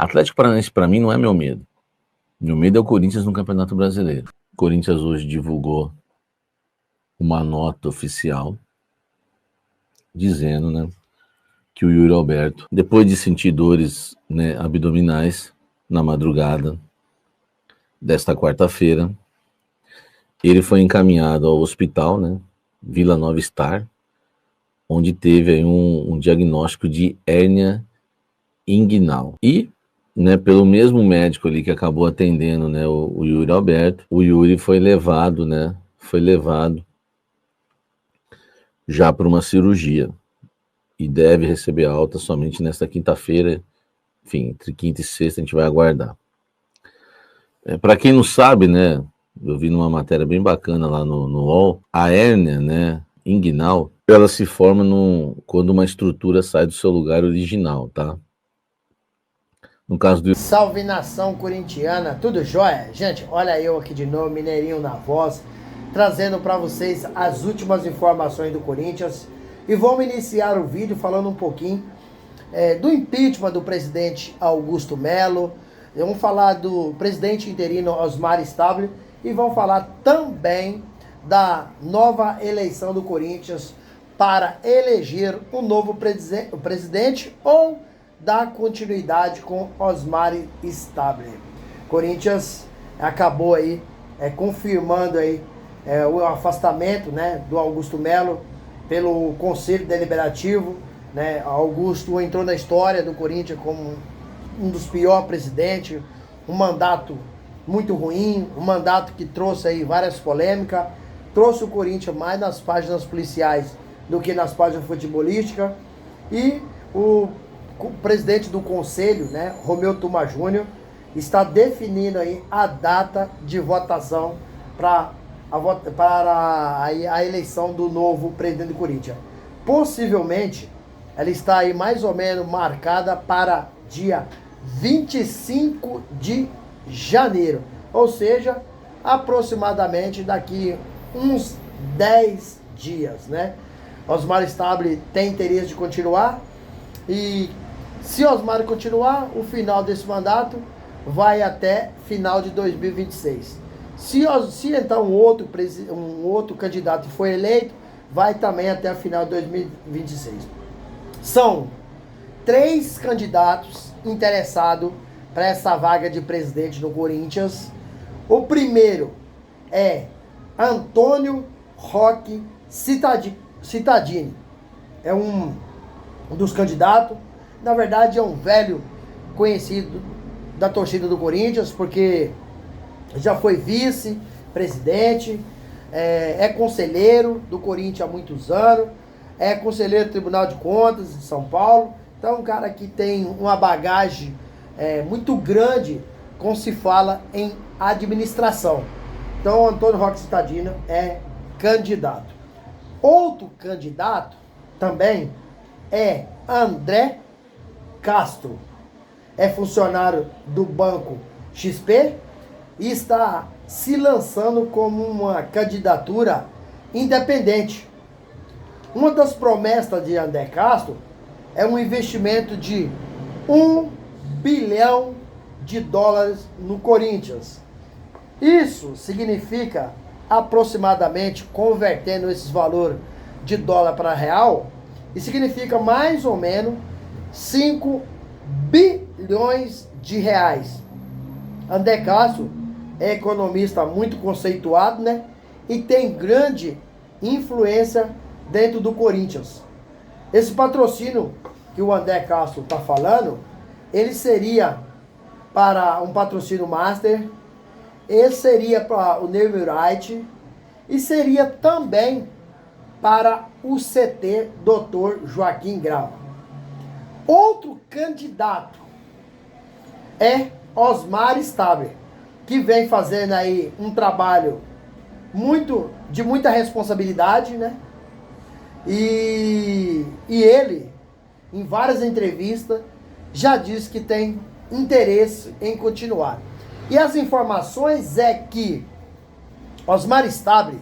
Atlético Paranaense, para mim, não é meu medo. Meu medo é o Corinthians no Campeonato Brasileiro. O Corinthians hoje divulgou uma nota oficial dizendo, né, que o Yuri Alberto, depois de sentir dores, né, abdominais na madrugada desta quarta-feira, ele foi encaminhado ao hospital, né, Vila Nova Star, onde teve aí um diagnóstico de hérnia inguinal. E, né, pelo mesmo médico ali que acabou atendendo, né, o Yuri Alberto, o Yuri foi levado já para uma cirurgia e deve receber alta somente nesta quinta-feira. Enfim, entre quinta e sexta a gente vai aguardar. Para quem não sabe, né, eu vi numa matéria bem bacana lá no UOL, a hérnia, né, inguinal, ela se forma quando uma estrutura sai do seu lugar original, tá? No caso do... Salve nação corintiana, tudo jóia? Gente, olha eu aqui de novo, Mineirinho na voz, trazendo para vocês as últimas informações do Corinthians. E vamos iniciar o vídeo falando um pouquinho do impeachment do presidente Augusto Melo. Vamos falar do presidente interino Osmar Stabile e vamos falar também da nova eleição do Corinthians para eleger um novo presidente ou dar continuidade com Osmar Stabile. Corinthians acabou aí confirmando aí o afastamento, né, do Augusto Melo pelo Conselho Deliberativo, né? Augusto entrou na história do Corinthians como um dos piores presidentes, um mandato muito ruim, um mandato que trouxe aí várias polêmicas, trouxe o Corinthians mais nas páginas policiais do que nas páginas futebolísticas. E o presidente do conselho, né, Romeu Tuma Júnior, está definindo aí a data de votação para a eleição do novo presidente do Corinthians. Possivelmente, ela está aí mais ou menos marcada para dia 25 de janeiro. Ou seja, aproximadamente daqui uns 10 dias, né? Osmar Stabile tem interesse de continuar. E se Osmar continuar, o final desse mandato vai até final de 2026. Se então um outro candidato for eleito, vai também até a final de 2026. São 3 candidatos interessados para essa vaga de presidente no Corinthians. O primeiro é Antônio Roque Cittadini. É um dos candidatos. Na verdade, é um velho conhecido da torcida do Corinthians, porque já foi vice-presidente, é conselheiro do Corinthians há muitos anos, é conselheiro do Tribunal de Contas de São Paulo. Então, um cara que tem uma bagagem muito grande quando se fala em administração. Então, Antônio Roque Cittadino é candidato. Outro candidato também é André Castro. É funcionário do Banco XP e está se lançando como uma candidatura independente. Uma das promessas de André Castro é um investimento de $1 bilhão no Corinthians. Isso significa aproximadamente, convertendo esses valores de dólar para real, e significa mais ou menos 5 bilhões de reais. André Castro é economista muito conceituado, né? E tem grande influência dentro do Corinthians. Esse patrocínio que o André Castro está falando, ele seria para um patrocínio master, ele seria para o Name Right e seria também para o CT Dr. Joaquim Grau. Outro candidato é Osmar Stabile, que vem fazendo aí um trabalho de muita responsabilidade, né? E ele, em várias entrevistas, já disse que tem interesse em continuar. E as informações é que Osmar Stabile,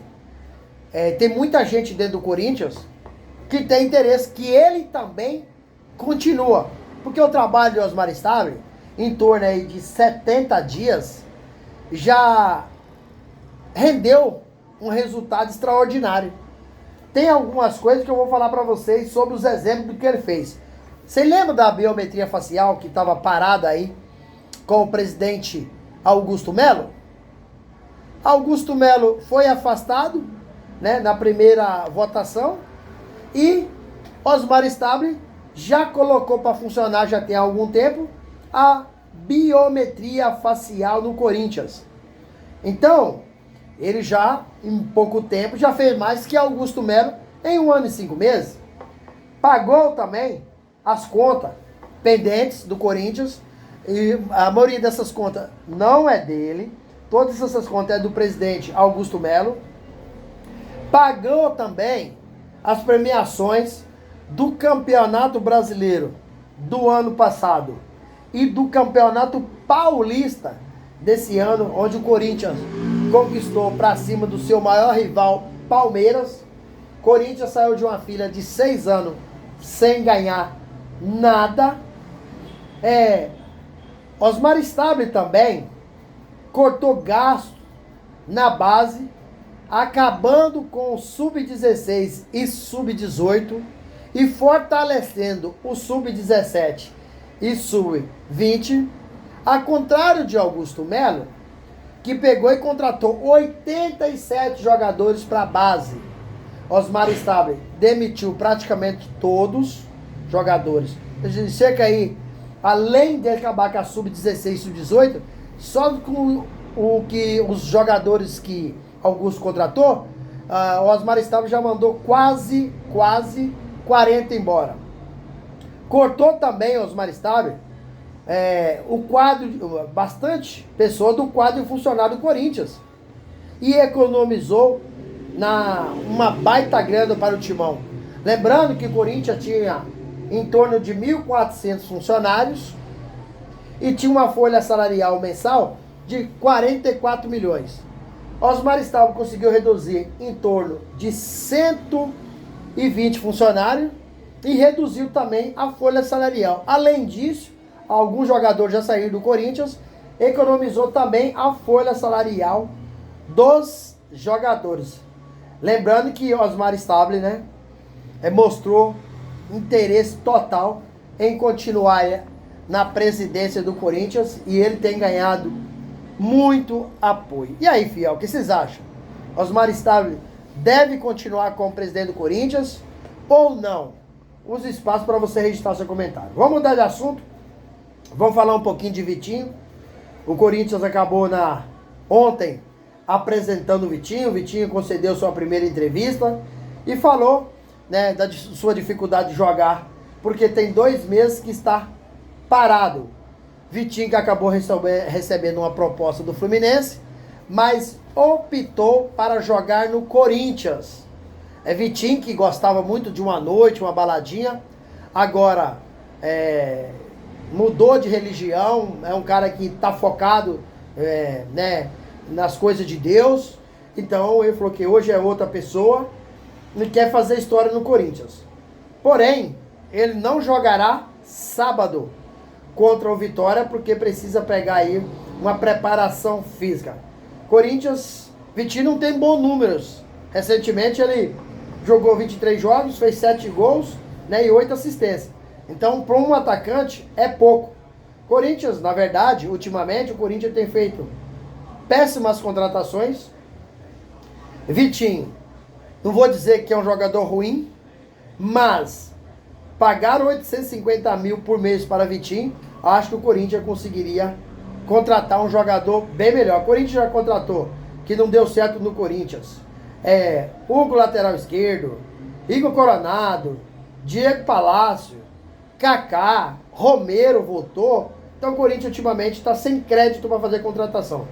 tem muita gente dentro do Corinthians que tem interesse que ele também continua. Porque o trabalho de Osmar Stabile, em torno aí de 70 dias, já rendeu um resultado extraordinário. Tem algumas coisas que eu vou falar para vocês sobre os exemplos do que ele fez. Você lembra da biometria facial que estava parada aí com o presidente Augusto Melo? Augusto Melo foi afastado, né, na primeira votação, e Osmar Stabile já colocou para funcionar, já tem algum tempo, a biometria facial no Corinthians. Então, ele já, em pouco tempo, já fez mais que Augusto Melo em 1 ano e 5 meses. Pagou também as contas pendentes do Corinthians, e a maioria dessas contas não é dele, todas essas contas é do presidente Augusto Melo. Pagou também as premiações do Campeonato Brasileiro do ano passado e do Campeonato Paulista desse ano, onde o Corinthians conquistou para cima do seu maior rival, Palmeiras. Corinthians saiu de uma fila de 6 anos sem ganhar nada. Osmar Stabile também cortou gasto na base, acabando com o Sub-16 e Sub-18 e fortalecendo o Sub-17 e Sub-20, a contrário de Augusto Melo, que pegou e contratou 87 jogadores para a base. Osmar Stabile demitiu praticamente todos os jogadores. Cerca aí, além de acabar com a Sub-16 e Sub-18, só com os jogadores que Augusto contratou, o Osmar Stabile já mandou quase 40 embora. Cortou também o Osmar Stabile o quadro, bastante pessoa do quadro funcionário do Corinthians, e economizou uma baita grana para o timão. Lembrando que o Corinthians tinha em torno de 1.400 funcionários e tinha uma folha salarial mensal de 44 milhões. Osmar Stabile conseguiu reduzir em torno de 120 funcionários e reduziu também a folha salarial. Além disso, alguns jogadores já saíram do Corinthians, economizou também a folha salarial dos jogadores. Lembrando que Osmar Stabile, né, mostrou interesse total em continuar na presidência do Corinthians, e ele tem ganhado muito apoio. E aí, fiel, o que vocês acham? Osmar Stabile deve continuar como presidente do Corinthians ou não? Use espaço para você registrar seu comentário. Vamos mudar de assunto. Vamos falar um pouquinho de Vitinho. O Corinthians acabou ontem apresentando o Vitinho. O Vitinho concedeu sua primeira entrevista e falou, né, da sua dificuldade de jogar, porque tem 2 meses que está parado. Vitinho que acabou recebendo uma proposta do Fluminense, mas optou para jogar no Corinthians. Vitinho que gostava muito de uma noite, uma baladinha, agora mudou de religião, é um cara que está focado né, nas coisas de Deus. Então ele falou que hoje é outra pessoa e quer fazer história no Corinthians. Porém, ele não jogará sábado contra o Vitória, porque precisa pegar aí uma preparação física. Corinthians, Vitinho não tem bons números. Recentemente ele jogou 23 jogos, fez 7 gols, né, e 8 assistências. Então, para um atacante, é pouco. Corinthians, na verdade, ultimamente, o Corinthians tem feito péssimas contratações. Vitinho, não vou dizer que é um jogador ruim, mas pagar 850 mil por mês para Vitinho, acho que o Corinthians conseguiria contratar um jogador bem melhor. O Corinthians já contratou, que não deu certo no Corinthians, Hugo, lateral esquerdo, Igor Coronado, Diego Palácio, Kaká, Romero voltou. Então o Corinthians ultimamente está sem crédito para fazer contratação.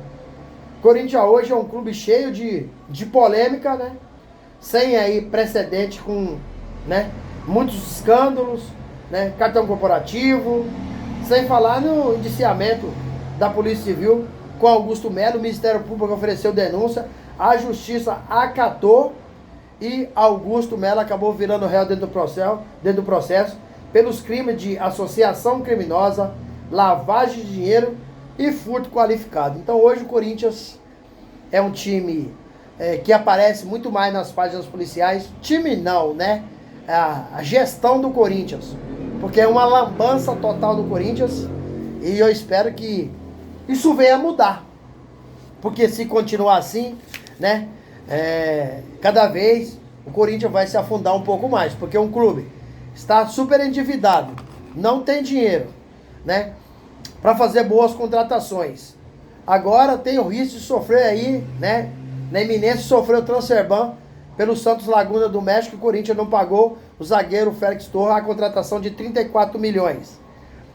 O Corinthians hoje é um clube cheio de polêmica, né? Sem aí precedente, com, né, muitos escândalos, né, cartão corporativo, sem falar no indiciamento da Polícia Civil com Augusto Melo. O Ministério Público ofereceu denúncia, a Justiça acatou e Augusto Melo acabou virando réu dentro do processo pelos crimes de associação criminosa, lavagem de dinheiro e furto qualificado. Então hoje o Corinthians é um time que aparece muito mais nas páginas policiais. Time não, né? A gestão do Corinthians. Porque é uma lambança total do Corinthians. E eu espero que isso venha a mudar. Porque se continuar assim, né? Cada vez o Corinthians vai se afundar um pouco mais. Porque um clube está super endividado, não tem dinheiro, né? Para fazer boas contratações. Agora tem o risco de sofrer aí, né? Na iminência sofreu o transfer ban pelo Santos Laguna do México. O Corinthians não pagou o zagueiro Félix Torres a contratação de 34 milhões.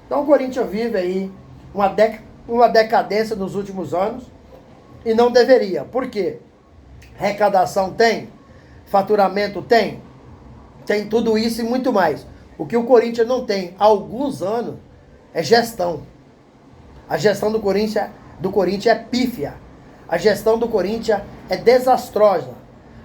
Então o Corinthians vive aí uma decadência nos últimos anos e não deveria. Por quê? Arrecadação tem, faturamento tem tudo isso e muito mais. O que o Corinthians não tem há alguns anos é gestão. A gestão do Corinthians é pífia. A gestão do Corinthians é desastrosa.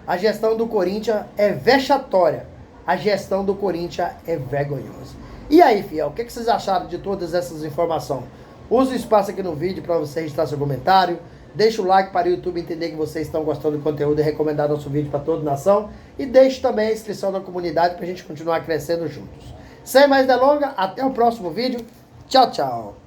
A gestão do Corinthians é vexatória. A gestão do Corinthians é vergonhosa. E aí, fiel, o que vocês acharam de todas essas informações? Use o espaço aqui no vídeo para você registrar seu comentário. Deixa o like para o YouTube entender que vocês estão gostando do conteúdo e recomendar nosso vídeo para toda a nação. E deixe também a inscrição na comunidade para a gente continuar crescendo juntos. Sem mais delongas, até o próximo vídeo. Tchau, tchau.